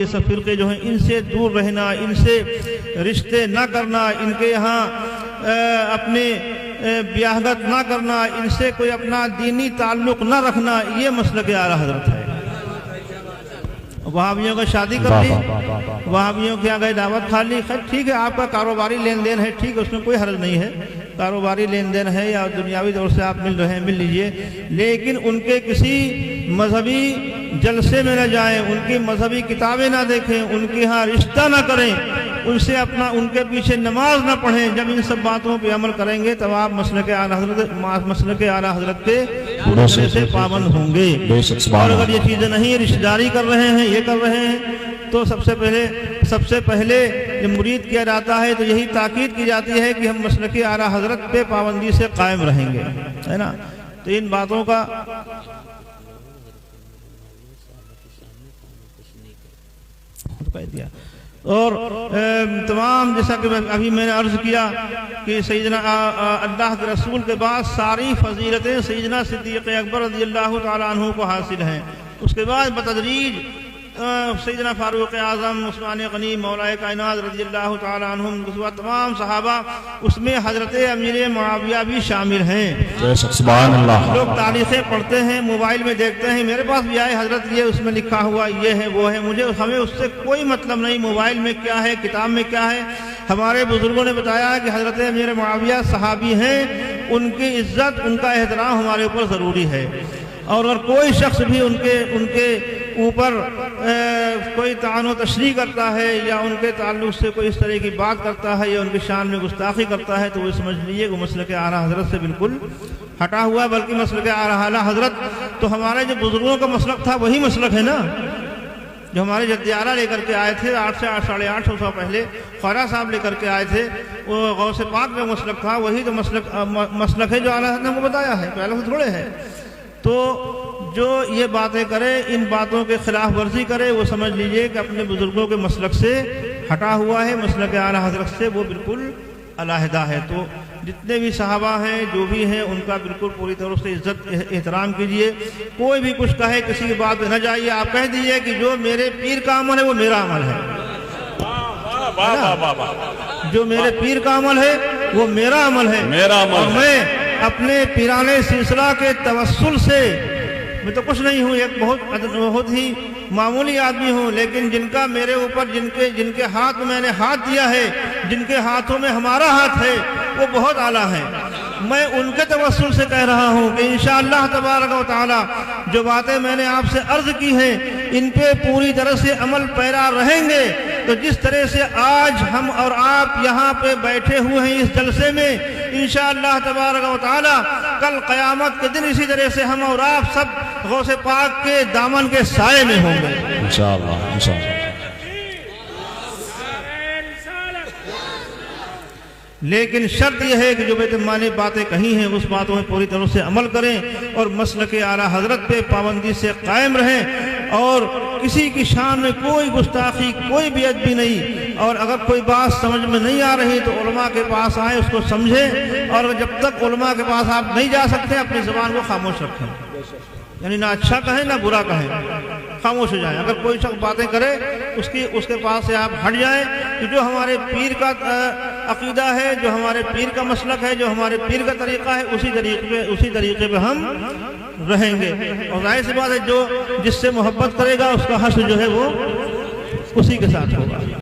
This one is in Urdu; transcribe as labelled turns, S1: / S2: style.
S1: یہ سب فرقے جو ہیں ان سے دور رہنا، ان سے رشتے نہ کرنا، ان کے یہاں اپنے بیاہگت نہ کرنا، ان سے کوئی اپنا دینی تعلق نہ رکھنا، یہ مسلک اعلیٰ حضرت ہے۔ وہابیوں کا شادی کر لی، وہابیوں کے یہاں گئے دعوت کھا لی، خیر ٹھیک ہے، آپ کا کاروباری لین دین ہے، ٹھیک ہے، اس میں کوئی حرج نہیں ہے، کاروباری لین دین ہے یا دنیاوی طور سے آپ مل رہے ہیں مل لیجئے، لیکن ان کے کسی مذہبی جلسے میں نہ جائیں، ان کی مذہبی کتابیں نہ دیکھیں، ان کے ہاں رشتہ نہ کریں، ان سے اپنا ان کے پیچھے نماز نہ پڑھیں۔ جب ان سب باتوں پہ عمل کریں گے تب آپ مسلک اعلیٰ حضرت کے پورے طرح سے پابند ہوں گے۔ اور اگر یہ چیزیں نہیں، رشتہ داری کر رہے ہیں، یہ کر رہے ہیں، تو سب سے پہلے جب مرید کیا جاتا ہے تو یہی تاکید کی جاتی ہے کہ ہم مسلک اعلیٰ حضرت پہ پابندی سے قائم رہیں گے، ہے نا۔ تو ان باتوں کا اور تمام، جیسا کہ ابھی میں نے عرض کیا کہ سیدنا اللہ کے رسول کے بعد ساری فضیلتیں سیدنا صدیق اکبر رضی اللہ تعالیٰ عنہ کو حاصل ہیں۔ اس کے بعد بتدریج سیدنا فاروق اعظم، عثمان غنی، مولا کائنات رضی اللہ تعالیٰ عنہم، اس کے بعد تمام صحابہ، اس میں حضرت امیر معاویہ بھی شامل ہیں۔
S2: سبحان اللہ۔
S1: لوگ تاریخیں پڑھتے ہیں، موبائل میں دیکھتے ہیں، میرے پاس بھی آئے حضرت یہ اس میں لکھا ہوا یہ ہے وہ ہے، ہمیں اس سے کوئی مطلب نہیں، موبائل میں کیا ہے، کتاب میں کیا ہے۔ ہمارے بزرگوں نے بتایا کہ حضرت امیر معاویہ صحابی ہیں، ان کی عزت، ان کا احترام ہمارے اوپر ضروری ہے، اور اگر کوئی شخص بھی ان کے اوپر کوئی طعن و تشریح کرتا ہے یا ان کے تعلق سے کوئی اس طرح کی بات کرتا ہے یا ان کی شان میں گستاخی کرتا ہے تو وہ سمجھ لیجیے کہ مسلک اعلیٰ حضرت سے بالکل ہٹا ہوا ہے۔ بلکہ مسلک اعلیٰ حضرت تو ہمارے جو بزرگوں کا مسلک تھا وہی مسلک ہے نا، جو ہمارے جد اعلیٰ لے کر کے آئے تھے 800 سال پہلے خواجہ صاحب لے کر کے آئے تھے، وہ غوث پاک کا مسلک تھا، وہی تو مسلک ہے جو اعلیٰ حضرت نے کو بتایا ہے، پہلے سے تھوڑے ہے۔ تو جو یہ باتیں کرے، ان باتوں کے خلاف ورزی کرے، وہ سمجھ لیجئے کہ اپنے بزرگوں کے مسلک سے ہٹا ہوا ہے، مسلک اعلیٰ حضرت سے وہ بالکل علیحدہ ہے۔ تو جتنے بھی صحابہ ہیں، جو بھی ہیں، ان کا بالکل پوری طرح سے عزت احترام کیجئے۔ کوئی بھی کچھ کہے، کسی کی بات نہ جائیے، آپ کہہ دیجئے کہ جو میرے پیر کا عمل ہے وہ میرا عمل ہے، جو میرے پیر کا عمل ہے وہ میرا عمل ہے، اور میں اپنے پیرانے سلسلہ کے توسل سے، میں تو کچھ نہیں ہوں، ایک بہت ہی معمولی آدمی ہوں، لیکن جن کا میرے اوپر جن کے ہاتھ میں میں نے ہاتھ دیا ہے، جن کے ہاتھوں میں ہمارا ہاتھ ہے، وہ بہت اعلیٰ ہے۔ میں ان کے توسل سے کہہ رہا ہوں کہ انشاءاللہ تبارک و تعالی جو باتیں میں نے آپ سے عرض کی ہیں ان پہ پوری طرح سے عمل پیرا رہیں گے، تو جس طرح سے آج ہم اور آپ یہاں پہ بیٹھے ہوئے ہیں اس جلسے میں، انشاءاللہ تبارک و تعالی کل قیامت کے دن اسی طرح سے ہم اور آپ سب غوث پاک کے دامن کے سائے میں ہوں گے انشاءاللہ۔ لیکن شرط یہ ہے کہ جو میں نے باتیں کہی ہیں اس باتوں میں پوری طرح سے عمل کریں اور مسلک اعلیٰ حضرت پہ پابندی سے قائم رہیں، اور کسی کی شان میں کوئی گستاخی، کوئی بے ادبی نہیں، اور اگر کوئی بات سمجھ میں نہیں آ رہی تو علماء کے پاس آئیں، اس کو سمجھیں، اور جب تک علماء کے پاس آپ نہیں جا سکتے اپنی زبان کو خاموش رکھیں، یعنی نہ اچھا کہیں نہ برا کہیں، خاموش ہو جائیں۔ اگر کوئی شخص باتیں کرے اس کے پاس سے آپ ہٹ جائیں، کہ جو ہمارے پیر کا عقیدہ ہے، جو ہمارے پیر کا مسلک ہے، جو ہمارے پیر کا طریقہ ہے، اسی طریقے پہ ہم رہیں گے۔ اور ظاہر سی بات ہے جو جس سے محبت کرے گا اس کا حشر جو ہے وہ اسی کے ساتھ ہوگا۔